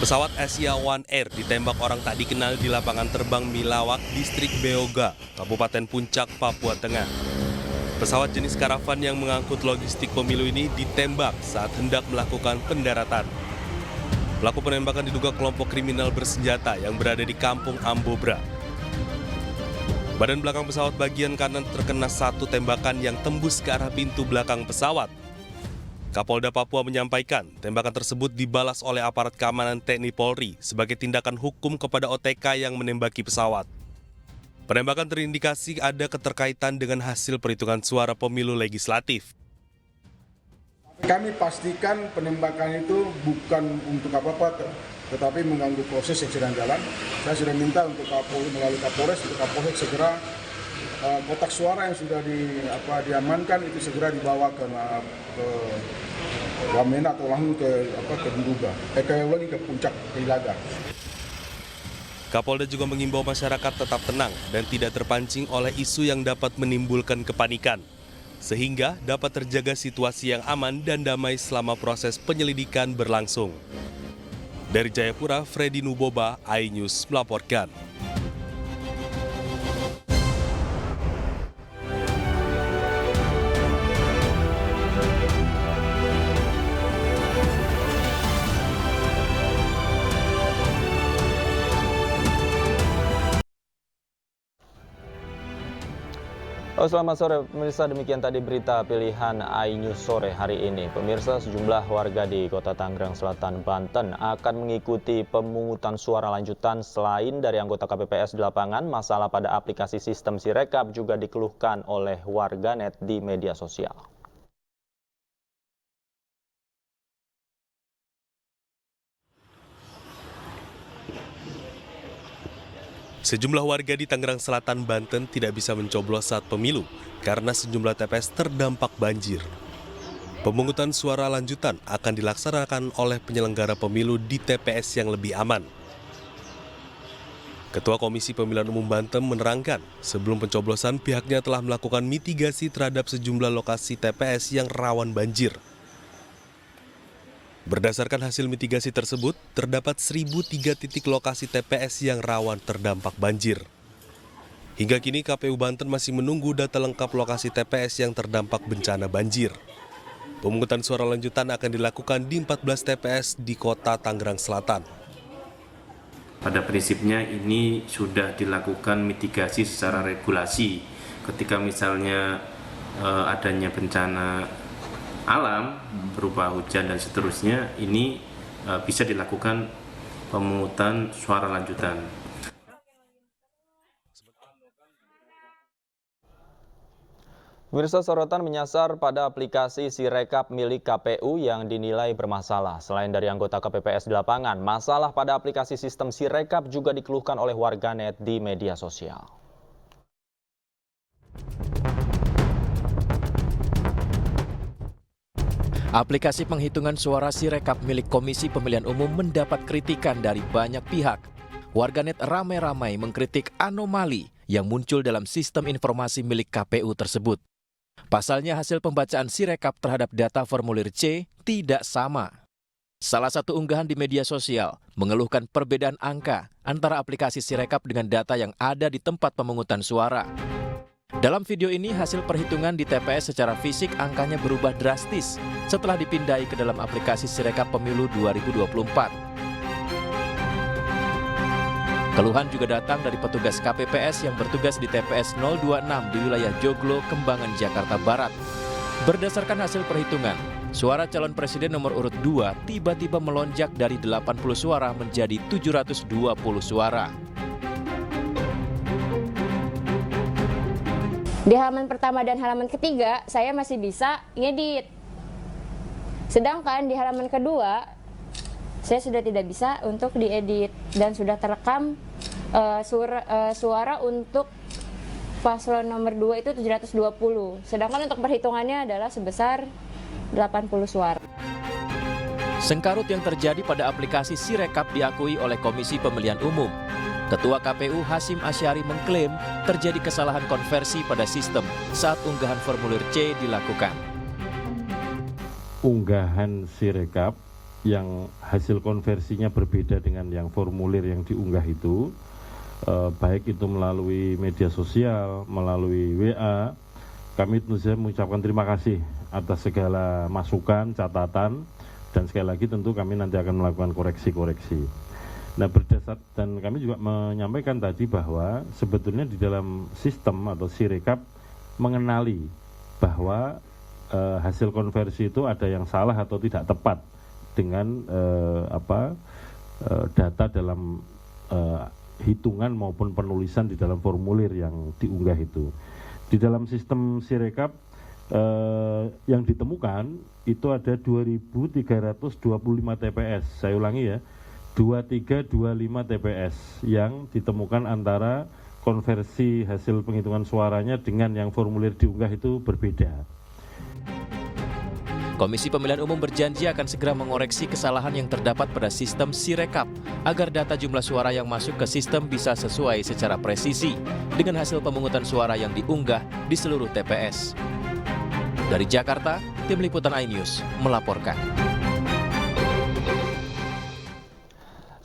Pesawat Asia One Air ditembak orang tak dikenal di lapangan terbang Milawak, distrik Beoga, Kabupaten Puncak, Papua Tengah. Pesawat jenis karavan yang mengangkut logistik pemilu ini ditembak saat hendak melakukan pendaratan. Pelaku penembakan diduga kelompok kriminal bersenjata yang berada di Kampung Ambobra. Badan belakang pesawat bagian kanan terkena satu tembakan yang tembus ke arah pintu belakang pesawat. Kapolda Papua menyampaikan tembakan tersebut dibalas oleh aparat keamanan TNI Polri sebagai tindakan hukum kepada OTK yang menembaki pesawat. Penembakan terindikasi ada keterkaitan dengan hasil perhitungan suara pemilu legislatif. Kami pastikan penembakan itu bukan untuk apa-apa, tetapi mengganggu proses yang sedang jalan. Saya sudah minta untuk Kapolri melalui Kapolres, untuk Kapolres segera kotak suara yang sudah diamankan itu segera dibawa ke Wamena atau langsung ke Duga, ke Puncak, ke Ilaga. Kapolda juga mengimbau masyarakat tetap tenang dan tidak terpancing oleh isu yang dapat menimbulkan kepanikan, sehingga dapat terjaga situasi yang aman dan damai selama proses penyelidikan berlangsung. Dari Jayapura, Freddy Nuboba, iNews melaporkan. Selamat sore pemirsa, demikian tadi berita pilihan iNews sore hari ini. Pemirsa, sejumlah warga di Kota Tangerang Selatan, Banten akan mengikuti pemungutan suara lanjutan. Selain dari anggota KPPS di lapangan, masalah pada aplikasi sistem Sirekap juga dikeluhkan oleh warganet di media sosial. Sejumlah warga di Tangerang Selatan, Banten tidak bisa mencoblos saat pemilu karena sejumlah TPS terdampak banjir. Pemungutan suara lanjutan akan dilaksanakan oleh penyelenggara pemilu di TPS yang lebih aman. Ketua Komisi Pemilihan Umum Banten menerangkan, sebelum pencoblosan pihaknya telah melakukan mitigasi terhadap sejumlah lokasi TPS yang rawan banjir. Berdasarkan hasil mitigasi tersebut, terdapat 1.003 titik lokasi TPS yang rawan terdampak banjir. Hingga kini KPU Banten masih menunggu data lengkap lokasi TPS yang terdampak bencana banjir. Pemungutan suara lanjutan akan dilakukan di 14 TPS di Kota Tangerang Selatan. Pada prinsipnya ini sudah dilakukan mitigasi secara regulasi. Ketika misalnya adanya bencana alam berupa hujan dan seterusnya, ini bisa dilakukan pemungutan suara lanjutan. Pemirsa, sorotan menyasar pada aplikasi Sirekap milik KPU yang dinilai bermasalah. Selain dari anggota KPPS di lapangan, masalah pada aplikasi sistem Sirekap juga dikeluhkan oleh warganet di media sosial. Aplikasi penghitungan suara Sirekap milik Komisi Pemilihan Umum mendapat kritikan dari banyak pihak. Warganet ramai-ramai mengkritik anomali yang muncul dalam sistem informasi milik KPU tersebut. Pasalnya hasil pembacaan Sirekap terhadap data formulir C tidak sama. Salah satu unggahan di media sosial mengeluhkan perbedaan angka antara aplikasi Sirekap dengan data yang ada di tempat pemungutan suara. Dalam video ini, hasil perhitungan di TPS secara fisik angkanya berubah drastis setelah dipindai ke dalam aplikasi Sirekap Pemilu 2024. Keluhan juga datang dari petugas KPPS yang bertugas di TPS 026 di wilayah Joglo, Kembangan, Jakarta Barat. Berdasarkan hasil perhitungan, suara calon presiden nomor urut 2 tiba-tiba melonjak dari 80 suara menjadi 720 suara. Di halaman pertama dan halaman ketiga, saya masih bisa ngedit. Sedangkan di halaman kedua, saya sudah tidak bisa untuk diedit dan sudah terekam suara untuk paslon nomor 2 itu 720. Sedangkan untuk perhitungannya adalah sebesar 80 suara. Sengkarut yang terjadi pada aplikasi Sirekap diakui oleh Komisi Pemilihan Umum. Ketua KPU Hasyim Asyari mengklaim terjadi kesalahan konversi pada sistem saat unggahan formulir C dilakukan. Unggahan Sirekap yang hasil konversinya berbeda dengan yang formulir yang diunggah itu, baik itu melalui media sosial, melalui WA, kami tentu saja mengucapkan terima kasih atas segala masukan, catatan, dan sekali lagi tentu kami nanti akan melakukan koreksi-koreksi. Nah, dan kami juga menyampaikan tadi bahwa sebetulnya di dalam sistem atau Sirekap mengenali bahwa hasil konversi itu ada yang salah atau tidak tepat dengan data dalam hitungan maupun penulisan di dalam formulir yang diunggah itu. Di dalam sistem Sirekap yang ditemukan itu ada 2.325 TPS. Saya ulangi ya, 2325 TPS yang ditemukan antara konversi hasil penghitungan suaranya dengan yang formulir diunggah itu berbeda. Komisi Pemilihan Umum berjanji akan segera mengoreksi kesalahan yang terdapat pada sistem Sirekap agar data jumlah suara yang masuk ke sistem bisa sesuai secara presisi dengan hasil pemungutan suara yang diunggah di seluruh TPS. Dari Jakarta, Tim Liputan iNews melaporkan.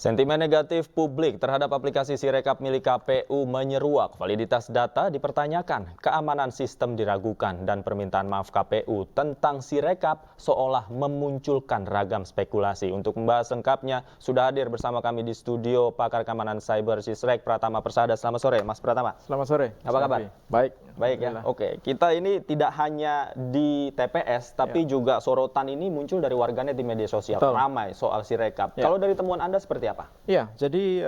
Sentimen negatif publik terhadap aplikasi Sirekap milik KPU menyeruak, validitas data dipertanyakan, keamanan sistem diragukan, dan permintaan maaf KPU tentang Sirekap seolah memunculkan ragam spekulasi. Untuk membahas lengkapnya, sudah hadir bersama kami di studio pakar keamanan cyber Sisrek, Pratama Persada. Selamat sore, Mas Pratama. Selamat sore. Apa kabar? Baik. Baik ya, oke. Kita ini tidak hanya di TPS, tapi juga sorotan ini muncul dari warganet di media sosial. Betul. Ramai soal Sirekap. Ya. Kalau dari temuan Anda seperti apa? Ya, jadi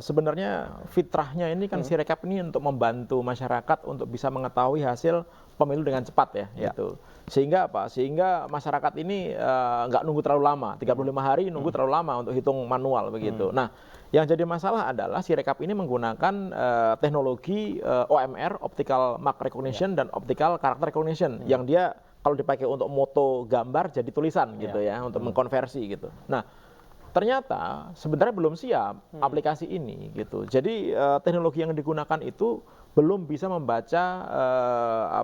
sebenarnya fitrahnya ini kan Sirekap ini untuk membantu masyarakat untuk bisa mengetahui hasil pemilu dengan cepat ya, gitu. Sehingga apa? Sehingga masyarakat ini nggak nunggu terlalu lama, 35 hari nunggu terlalu lama untuk hitung manual begitu. Nah, yang jadi masalah adalah Sirekap ini menggunakan teknologi OMR, Optical Mark Recognition, dan Optical Character Recognition, yang dia kalau dipakai untuk moto gambar jadi tulisan gitu ya, untuk mengkonversi gitu. Nah, ternyata sebenarnya belum siap aplikasi ini gitu. Jadi teknologi yang digunakan itu belum bisa membaca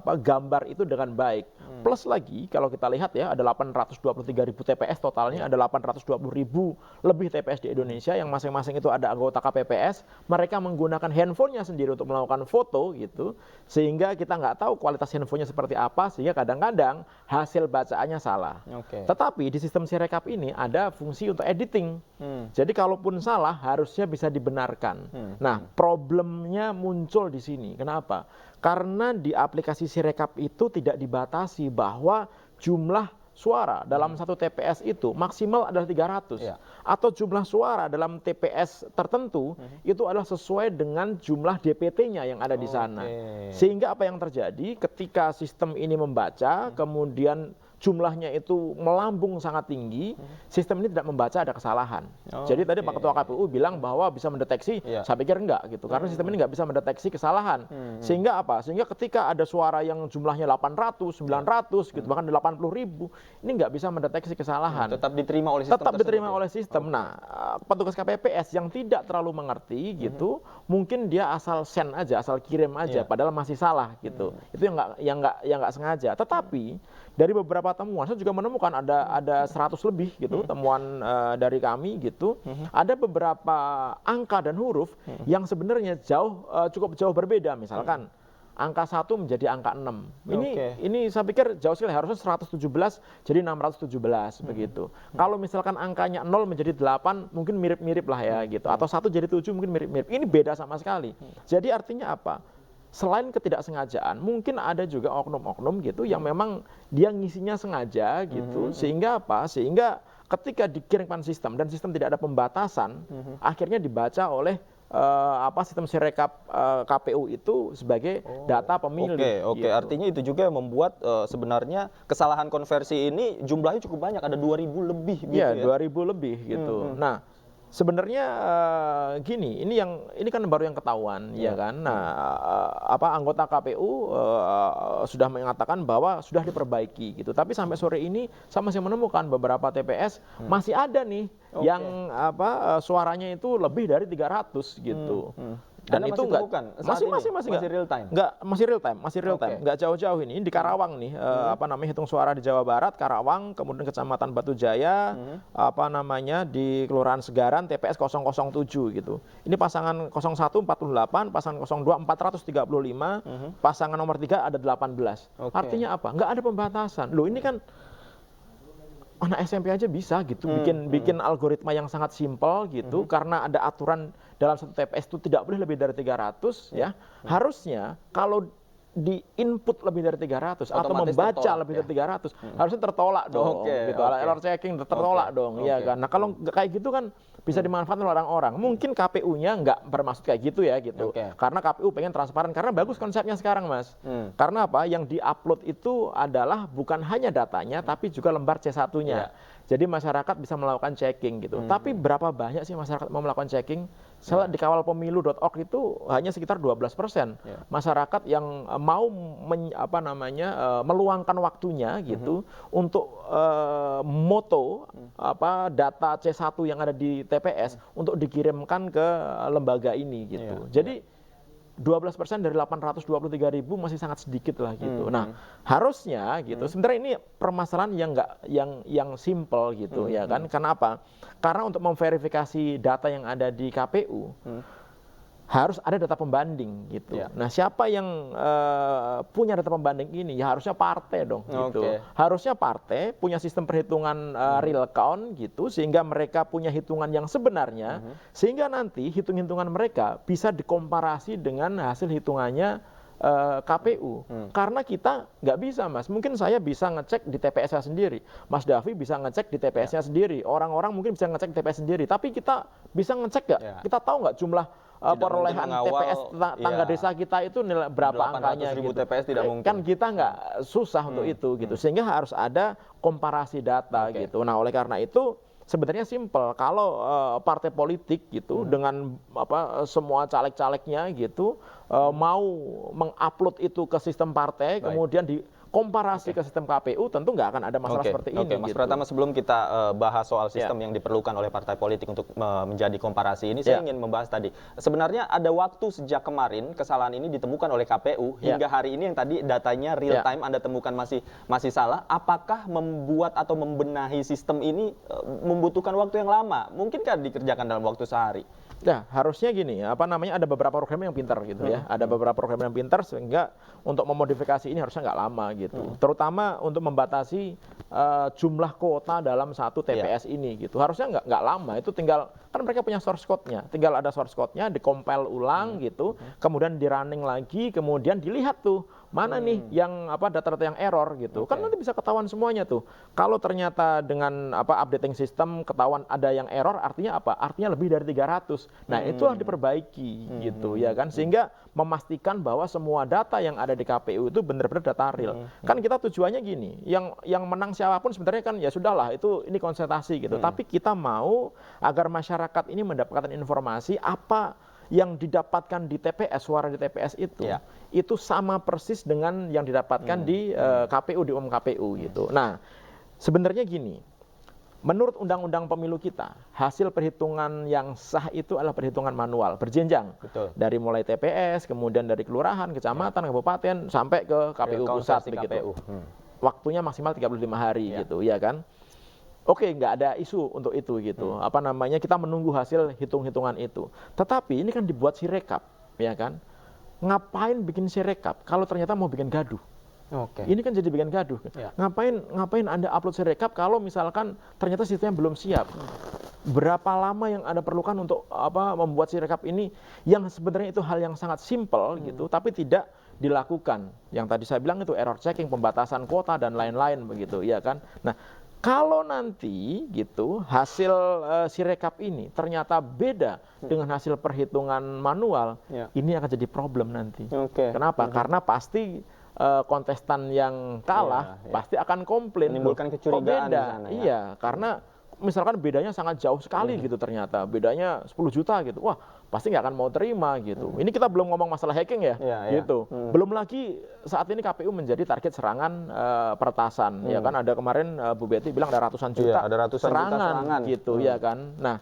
gambar itu dengan baik. Plus lagi kalau kita lihat ya, ada 823.000 TPS totalnya, ada 820.000 lebih TPS di Indonesia yang masing-masing itu ada anggota KPPS. Mereka menggunakan handphonenya sendiri untuk melakukan foto gitu, sehingga kita nggak tahu kualitas handphonenya seperti apa, sehingga kadang-kadang hasil bacaannya salah. Tetapi di sistem Sirekap ini ada fungsi untuk editing. Jadi kalaupun salah harusnya bisa dibenarkan. Nah, problemnya muncul di sini. Kenapa? Karena di aplikasi Sirekap itu tidak dibatasi bahwa jumlah suara dalam satu TPS itu maksimal adalah 300. Atau jumlah suara dalam TPS tertentu itu adalah sesuai dengan jumlah DPT-nya yang ada di sana. Sehingga apa yang terjadi ketika sistem ini membaca, kemudian jumlahnya itu melambung sangat tinggi, sistem ini tidak membaca ada kesalahan. Jadi tadi Pak Ketua KPU bilang bahwa bisa mendeteksi, saya pikir enggak gitu, karena sistem ini nggak bisa mendeteksi kesalahan. Sehingga apa? Sehingga ketika ada suara yang jumlahnya 800, 900 gitu, bahkan 80.000, ini nggak bisa mendeteksi kesalahan. Tetap diterima oleh sistem. Tetap diterima oleh sistem. Nah, petugas KPPS yang tidak terlalu mengerti gitu, mungkin dia asal send aja, asal kirim aja, padahal masih salah gitu. Itu yang nggak sengaja. Tetapi dari beberapa temuan, saya juga menemukan ada 100 lebih gitu temuan dari kami gitu. Ada beberapa angka dan huruf yang sebenarnya cukup jauh berbeda. Misalkan angka 1 menjadi angka 6. Ini saya pikir jauh sekali, harusnya 117 jadi 617 begitu. Kalau misalkan angkanya 0 menjadi 8 mungkin mirip-mirip lah ya gitu. Atau 1 jadi 7 mungkin mirip-mirip. Ini beda sama sekali. Jadi artinya apa? Selain ketidaksengajaan, mungkin ada juga oknum-oknum gitu yang memang dia ngisinya sengaja gitu, sehingga apa? Sehingga ketika dikirimkan sistem dan sistem tidak ada pembatasan, akhirnya dibaca oleh sistem Sirekap KPU itu sebagai data pemilih. Oke. Gitu. Artinya itu juga yang membuat sebenarnya kesalahan konversi ini jumlahnya cukup banyak, ada 2.000 lebih gitu ya. 2.000 lebih gitu. Nah, sebenarnya gini, ini kan baru yang ketahuan, ya kan. Nah, anggota KPU sudah mengatakan bahwa sudah diperbaiki gitu. Tapi sampai sore ini saya masih menemukan beberapa TPS masih ada nih yang suaranya itu lebih dari 300 gitu. Dan Anda itu masih nggak temukan saat masih ini? Masih real time? Nggak, masih real time, Oke. nggak jauh-jauh ini di Karawang nih, apa namanya, hitung suara di Jawa Barat, Karawang, kemudian Kecamatan Batu Jaya, apa namanya, di Kelurahan Segaran, TPS 007 gitu. Ini pasangan 01 48, pasangan 02 435, pasangan nomor 3 ada 18. Oke. Artinya apa? Nggak ada pembatasan. Loh, ini kan anak SMP aja bisa gitu bikin algoritma yang sangat simpel gitu, karena ada aturan dalam satu TPS itu tidak boleh lebih dari 300 ya. Harusnya kalau di input lebih dari 300 atau Otomatis membaca tertolak, lebih ya? dari 300 harusnya tertolak dong Oke, gitu. oke. Error checking tertolak Oke, dong, ya oke. kan. Nah, kalau nggak kayak gitu kan bisa dimanfaatkan oleh orang-orang. Mungkin KPU-nya nggak bermaksud kayak gitu ya gitu. Oke. Karena KPU pengen transparan, karena bagus konsepnya sekarang, Mas. Karena apa? Yang diupload itu adalah bukan hanya datanya tapi juga lembar C1-nya. Jadi masyarakat bisa melakukan checking gitu. Tapi berapa banyak sih masyarakat mau melakukan checking? Saya lihat di kawalpemilu.org itu hanya sekitar 12% masyarakat yang mau meluangkan waktunya gitu untuk moto data C1 yang ada di TPS untuk dikirimkan ke lembaga ini gitu. Jadi 12% dari 823.000 masih sangat sedikit lah gitu. Nah, harusnya gitu. Sebenarnya ini permasalahan yang simple gitu ya kan. Karena apa? Karena untuk memverifikasi data yang ada di KPU harus ada data pembanding gitu. Nah, siapa yang punya data pembanding ini? Ya harusnya partai dong gitu. Harusnya partai punya sistem perhitungan real count gitu, sehingga mereka punya hitungan yang sebenarnya, sehingga nanti hitung-hitungan mereka bisa dikomparasi dengan hasil hitungannya KPU. Karena kita nggak bisa, Mas. Mungkin saya bisa ngecek di TPS-nya sendiri. Mas Davi bisa ngecek di TPS-nya sendiri. Orang-orang mungkin bisa ngecek di TPS sendiri. Tapi kita bisa ngecek nggak? Kita tahu nggak jumlah perolehan TPS tangga desa kita itu nilai berapa angkanya gitu. TPS tidak mungkin. Kan kita nggak susah untuk itu gitu. Sehingga harus ada komparasi data gitu. Nah, oleh karena itu sebenarnya simpel. Kalau partai politik gitu dengan semua caleg-calegnya gitu mau mengupload itu ke sistem partai, kemudian komparasi ke sistem KPU, tentu nggak akan ada masalah seperti ini. Mas gitu. Pratama, sebelum kita bahas soal sistem yang diperlukan oleh partai politik untuk menjadi komparasi ini, saya ingin membahas tadi. Sebenarnya ada waktu sejak kemarin kesalahan ini ditemukan oleh KPU hingga hari ini yang tadi datanya real time Anda temukan masih salah. Apakah membuat atau membenahi sistem ini membutuhkan waktu yang lama? Mungkinkah dikerjakan dalam waktu sehari? Nah, harusnya gini, ada beberapa program yang pintar gitu ya. Ada beberapa program yang pintar sehingga untuk memodifikasi ini harusnya nggak lama gitu. Terutama untuk membatasi jumlah kuota dalam satu TPS ini gitu. Harusnya nggak lama, itu tinggal, kan mereka punya source code-nya. Tinggal ada source code-nya, di-compile ulang gitu, kemudian di-running lagi, kemudian dilihat tuh mana nih yang data-data yang error gitu. Kan nanti bisa ketahuan semuanya tuh. Kalau ternyata dengan updating sistem ketahuan ada yang error, artinya apa? Artinya lebih dari 300. Nah, itu harus diperbaiki gitu ya kan, sehingga memastikan bahwa semua data yang ada di KPU itu benar-benar data real. Kan kita tujuannya gini, yang menang siapapun sebenarnya kan ya sudahlah, ini konsentrasi gitu. Tapi kita mau agar masyarakat ini mendapatkan informasi apa yang didapatkan di TPS, suara di TPS itu sama persis dengan yang didapatkan di KPU, di KPU gitu. Nah, sebenarnya gini, menurut Undang-Undang Pemilu kita, hasil perhitungan yang sah itu adalah perhitungan manual, berjenjang. Betul. Dari mulai TPS, kemudian dari kelurahan, kecamatan, kabupaten, sampai ke KPU pusat begitu. Waktunya maksimal 35 hari gitu, ya kan? Oke, nggak ada isu untuk itu gitu. Kita menunggu hasil hitung-hitungan itu. Tetapi ini kan dibuat sirekap, ya kan? Ngapain bikin sirekap kalau ternyata mau bikin gaduh? Ini kan jadi bikin gaduh. Ngapain Anda upload sirekap kalau misalkan ternyata sistemnya belum siap? Berapa lama yang Anda perlukan untuk membuat sirekap ini yang sebenarnya itu hal yang sangat simpel gitu, tapi tidak dilakukan. Yang tadi saya bilang itu error checking, pembatasan kuota dan lain-lain begitu, ya kan? Nah, kalau nanti gitu hasil sirekap ini ternyata beda dengan hasil perhitungan manual, ini akan jadi problem nanti. Kenapa? Karena pasti kontestan yang kalah pasti akan komplain. Menimbulkan kecurigaan di sana, ya? Iya, karena misalkan bedanya sangat jauh sekali gitu ternyata. Bedanya 10 juta gitu. Wah, pasti nggak akan mau terima gitu. Ini kita belum ngomong masalah hacking ya, gitu. Belum lagi saat ini KPU menjadi target serangan peretasan. Ya kan, ada kemarin Bu Betty bilang ada ratusan juta, ada ratusan juta serangan gitu, ya kan. Nah,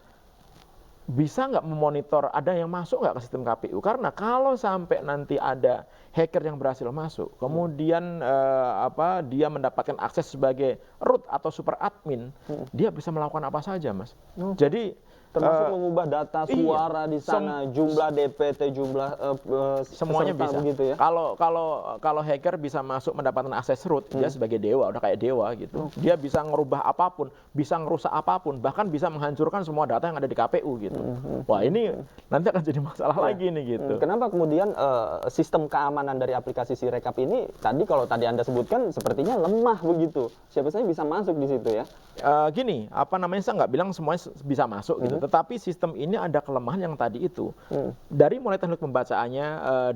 bisa nggak memonitor ada yang masuk nggak ke sistem KPU? Karena kalau sampai nanti ada hacker yang berhasil masuk, kemudian dia mendapatkan akses sebagai root atau super admin, dia bisa melakukan apa saja, Mas. Jadi Termasuk mengubah data suara di sana, jumlah DPT, jumlah semuanya peserta bisa. begitu ya. Kalau hacker bisa masuk mendapatkan akses root, dia sebagai dewa, udah kayak dewa gitu. Dia bisa ngerubah apapun, bisa ngerusak apapun, bahkan bisa menghancurkan semua data yang ada di KPU gitu. Wah, ini nanti akan jadi masalah lagi nih gitu. Kenapa kemudian sistem keamanan dari aplikasi Sirekap ini tadi kalau tadi Anda sebutkan sepertinya lemah begitu. Siapa saja bisa masuk di situ ya. Gini, saya nggak bilang semuanya bisa masuk gitu. Tetapi sistem ini ada kelemahan yang tadi itu. Dari mulai teknik pembacaannya,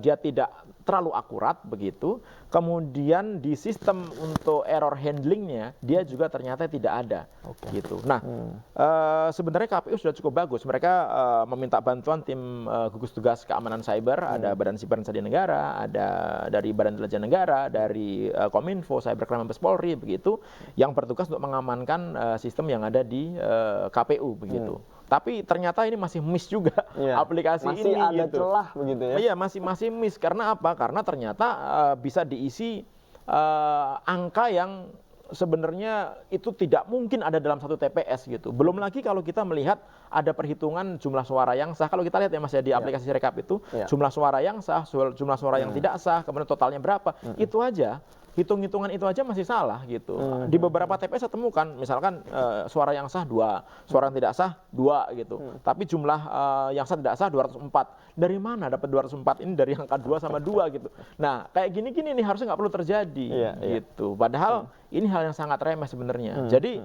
dia tidak terlalu akurat begitu. Kemudian di sistem untuk error handlingnya, dia juga ternyata tidak ada. Gitu. Nah, sebenarnya KPU sudah cukup bagus. Mereka meminta bantuan tim gugus tugas keamanan cyber, ada Badan Siber dan Sandi Negara, ada dari Badan Intelijen Negara, dari Kominfo, Cybercrime Mabes Polri begitu, yang bertugas untuk mengamankan sistem yang ada di KPU begitu. Tapi ternyata ini masih miss juga aplikasi masih ini. Masih ada gitu. celah begitu ya? Iya, masih miss. Karena apa? Karena ternyata bisa diisi angka yang sebenarnya itu tidak mungkin ada dalam satu TPS gitu. Belum lagi kalau kita melihat ada perhitungan jumlah suara yang sah. Kalau kita lihat ya Mas ya di aplikasi Sirekap itu, jumlah suara yang sah, jumlah suara yang tidak sah, kemudian totalnya berapa. Itu aja. Hitung-hitungan itu aja masih salah gitu. Di beberapa TPS saya temukan misalkan suara yang sah 2, suara yang tidak sah 2 gitu. Tapi jumlah yang sah tidak sah 204. Dari mana dapat 204? Ini dari angka 2 sama 2 gitu. Nah, kayak gini-gini nih harusnya nggak perlu terjadi gitu. Padahal ini hal yang sangat remeh sebenarnya. Jadi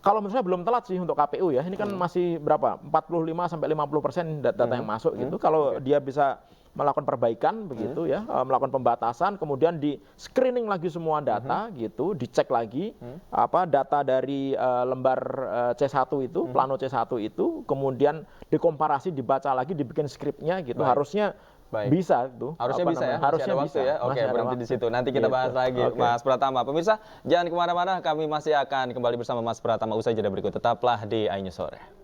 kalau menurut saya belum telat sih untuk KPU ya. Ini kan masih berapa? 45 sampai 50% data yang masuk gitu. Kalau dia bisa melakukan perbaikan begitu ya, melakukan pembatasan, kemudian di screening lagi semua data gitu, dicek lagi data dari lembar C1 itu, plano C1 itu, kemudian dikomparasi, dibaca lagi, dibikin skripnya gitu. Harusnya bisa tuh. Harusnya bisa ya. Harusnya bisa ya. Oke, berhenti di situ. Nanti kita bahas lagi Mas Pratama. Pemirsa, jangan kemana-mana. Kami masih akan kembali bersama Mas Pratama usai jeda berikut. Tetaplah di iNews Sore.